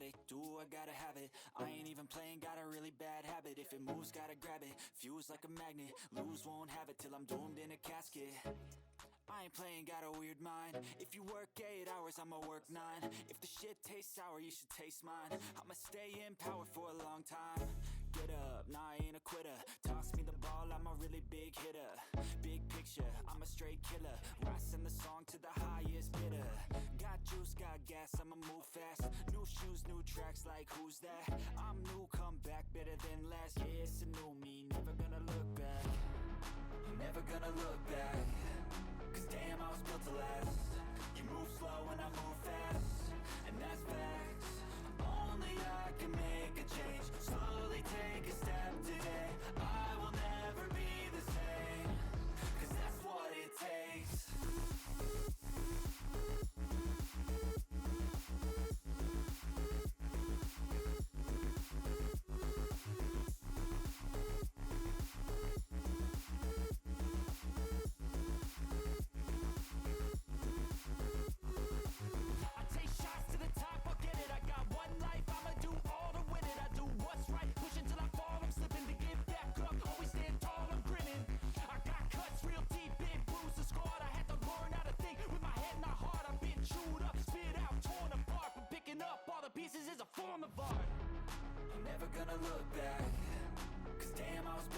addict, do I gotta have it. I ain't even playing, got a really bad habit. If it moves, gotta grab it, fuse like a magnet. Lose, won't have it till I'm doomed in a casket. I ain't playing, got a weird mind. If you work 8 hours, I'ma work 9. If the shit tastes sour, you should taste mine. I'ma stay in power for a long time. Get up, nah, I ain't a quitter. Toss me the ball, I'm a really big hitter. Big picture, I'm a straight killer. Rising the song to the highest bidder. Got juice, got gas, I'ma move fast. New shoes, new tracks, like who's that? I'm new, come back, better than last. Yeah, it's a new me, never gonna look back. Never gonna look back. Cause damn, I was built to last. You move slow and I move fast, and that's facts. Only I can make a change. Slowly take a step today. I will never be the same. Cause that's what it takes. Pieces is a form of art. I'm never gonna look back. Cause damn, I was